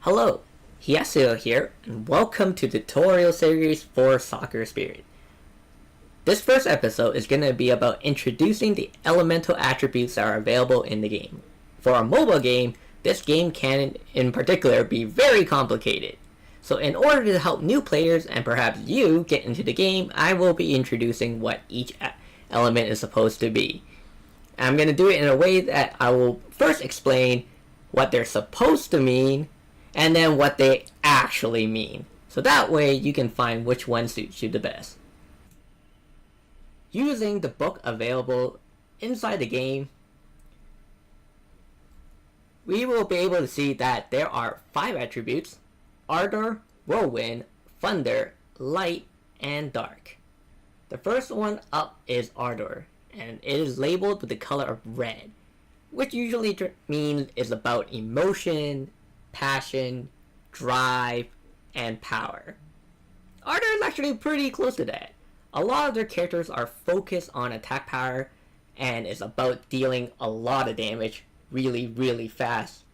Hello, Hiasio here, and welcome to tutorial series for Soccer Spirit. This first episode is going to be about introducing the elemental attributes that are available in the game. For a mobile game, this game can, in particular, be very complicated. So in order to help new players, and perhaps you, get into the game, I will be introducing what each element is supposed to be. I'm going to do it in a way that I will first explain what they're supposed to mean, and then what they actually mean. So that way you can find which one suits you the best. Using the book available inside the game, we will be able to see that there are 5 attributes: Artur, whirlwind, thunder, light, and dark. The first one up is Artur, and it is labeled with the color of red, which usually means it's about emotion, passion, drive, and power. Artur is actually pretty close to that. A lot of their characters are focused on attack power and is about dealing a lot of damage really fast.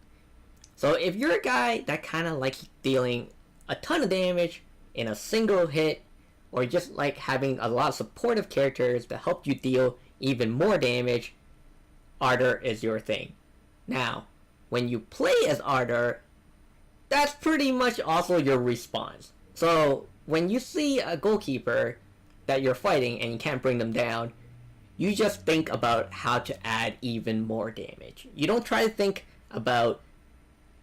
So if you're a guy that kind of likes dealing a ton of damage in a single hit, or just like having a lot of supportive characters to help you deal even more damage, Artur is your thing. Now, when you play as Artur, that's pretty much also your response. So when you see a goalkeeper that you're fighting and you can't bring them down, you just think about how to add even more damage. You don't try to think about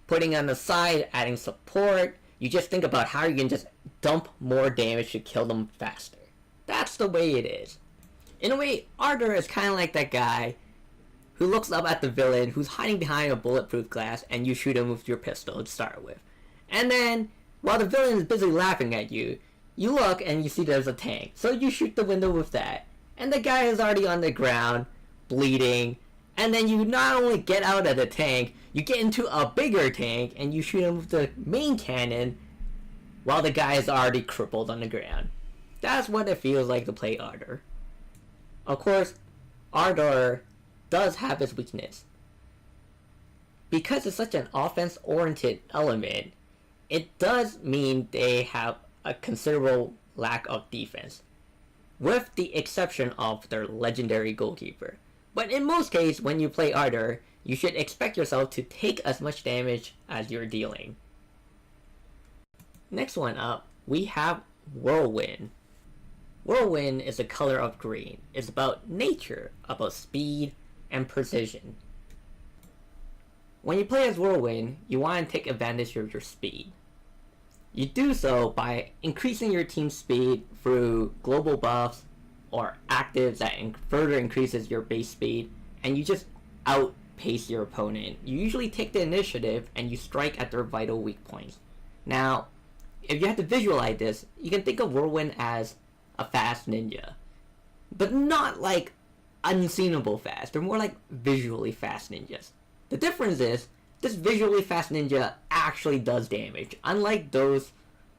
putting on the side, adding support. You just think about how you can just dump more damage to kill them faster. That's the way it is. In a way, Artur is kind of like that guy who looks up at the villain who's hiding behind a bulletproof glass, and you shoot him with your pistol to start with. And then, while the villain is busy laughing at you, you look and you see there's a tank. So you shoot the window with that. And the guy is already on the ground, bleeding. And then you not only get out of the tank, you get into a bigger tank and you shoot him with the main cannon while the guy is already crippled on the ground. That's what it feels like to play Artur. Of course, Artur does have its weakness. Because it's such an offense-oriented element, it does mean they have a considerable lack of defense, with the exception of their legendary goalkeeper. But in most cases, when you play Artur, you should expect yourself to take as much damage as you're dealing. Next one up, we have whirlwind. Whirlwind is the color of green. It's about nature, about speed, and precision. When you play as whirlwind, you want to take advantage of your speed. You do so by increasing your team's speed through global buffs or actives that further increases your base speed, and you just outpace your opponent. You usually take the initiative and you strike at their vital weak points. Now, if you have to visualize this, you can think of whirlwind as a fast ninja, but not like unseenable fast. They're more like visually fast ninjas. The difference is, this visually fast ninja actually does damage, unlike those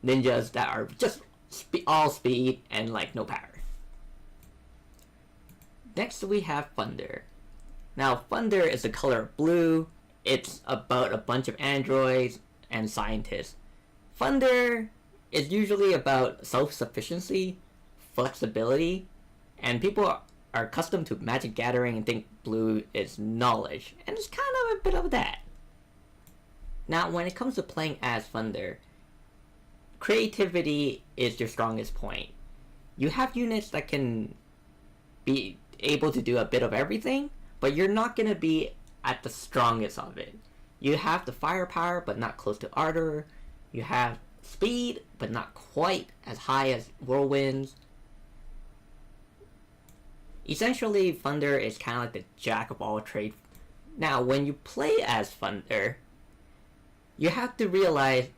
ninjas that are just all speed and like no power. Next we have thunder. Now thunder is the color of blue. It's about a bunch of androids and scientists. Thunder is usually about self-sufficiency, flexibility, and people are accustomed to Magic Gathering and think blue is knowledge, and it's kind of a bit of that. Now, when it comes to playing as Thunder, creativity is your strongest point. You have units that can be able to do a bit of everything, but you're not going to be at the strongest of it. You have the firepower, but not close to Artur. You have speed, but not quite as high as Whirlwind's. Essentially, Thunder is kind of like the jack of all trades. Now, when you play as Thunder, you have to realize,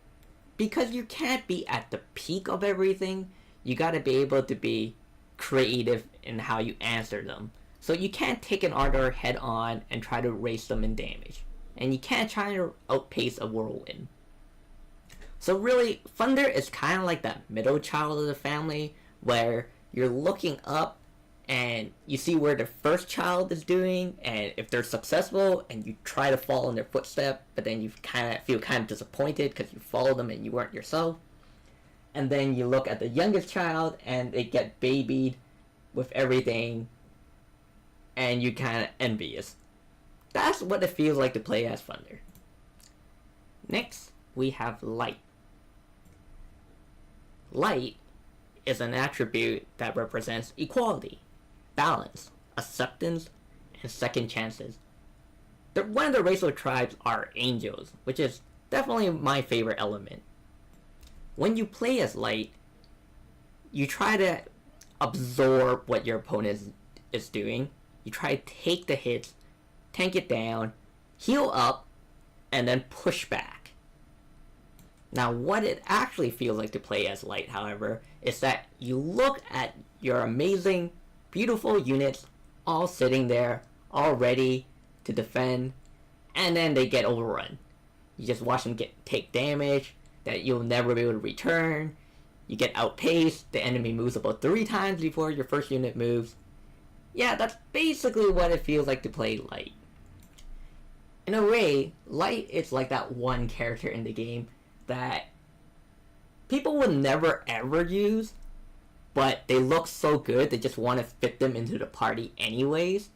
because you can't be at the peak of everything, you gotta be able to be creative in how you answer them. So you can't take an Artur head on and try to race them in damage. And you can't try to outpace a Whirlwind. So really, Thunder is kind of like that middle child of the family, where you're looking up and you see where the first child is doing, and if they're successful, and you try to follow in their footsteps, but then you kind of feel kind of disappointed because you followed them and you weren't yourself. And then you look at the youngest child, and they get babied with everything, and you kind of envious. That's what it feels like to play as Thunder. Next, we have Light. Light is an attribute that represents equality, balance, acceptance, and second chances. One of the racial tribes are angels, which is definitely my favorite element. When you play as Light, you try to absorb what your opponent is doing. You try to take the hits, tank it down, heal up, and then push back. Now, what it actually feels like to play as Light, however, is that you look at your amazing, beautiful units all sitting there, all ready to defend, and then they get overrun. You just watch them take damage that you'll never be able to return. You get outpaced, the enemy moves about 3 times before your first unit moves. Yeah, that's basically what it feels like to play Light. In a way, Light is like that one character in the game that people would never ever use, but they look so good they just want to fit them into the party anyways.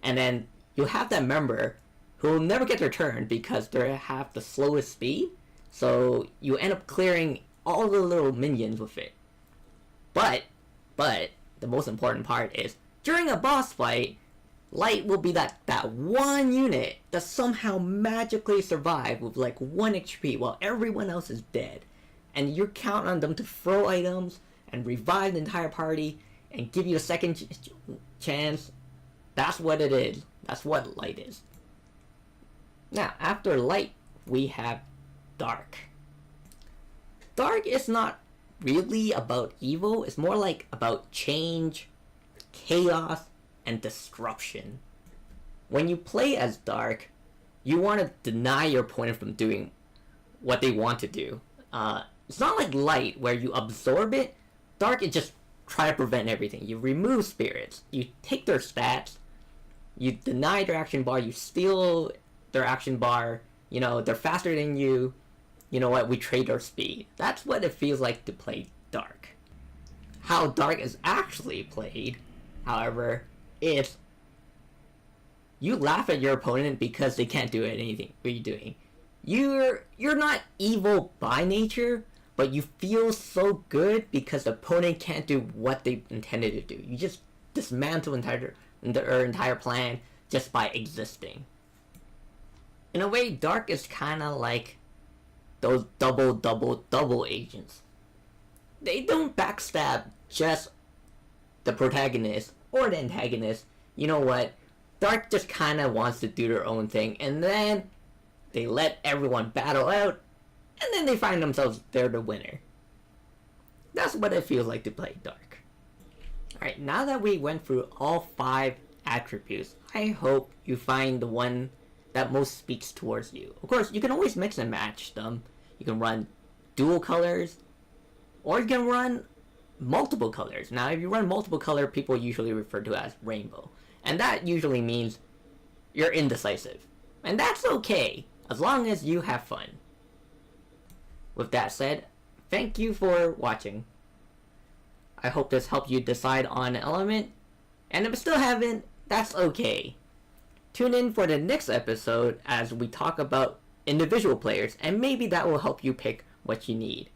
And then you have that member who will never get their turn because they have the slowest speed, so you end up clearing all the little minions with it. But the most important part is, during a boss fight, Light will be that one unit that somehow magically survived with like 1 HP while everyone else is dead. And you count on them to throw items and revive the entire party and give you a second chance. That's what it is. That's what Light is. Now, after Light, we have Dark. Dark is not really about evil. It's more like about change, chaos, and disruption. When you play as Dark, you want to deny your opponent from doing what they want to do. It's not like Light, where you absorb it. Dark is just try to prevent everything. You remove spirits, you take their stats, you deny their action bar, you steal their action bar, you know, they're faster than you, you know what, we trade our speed. That's what it feels like to play Dark. How Dark is actually played, however, is you laugh at your opponent because they can't do anything what you're doing. You're not evil by nature, but you feel so good because the opponent can't do what they intended to do. You just dismantle their entire plan just by existing. In a way, Dark is kind of like those double agents. They don't backstab just the protagonist or the antagonist. You know what? Dark just kind of wants to do their own thing, and then they let everyone battle out, and then they find themselves they're the winner. That's what it feels like to play Dark. Alright, now that we went through all 5 attributes, I hope you find the one that most speaks towards you. Of course, you can always mix and match them. You can run dual colors, or you can run multiple colors. Now, if you run multiple color, people usually refer to it as rainbow. And that usually means you're indecisive. And that's okay, as long as you have fun. With that said, thank you for watching. I hope this helped you decide on an element. And if you still haven't, that's okay. Tune in for the next episode as we talk about individual players, and maybe that will help you pick what you need.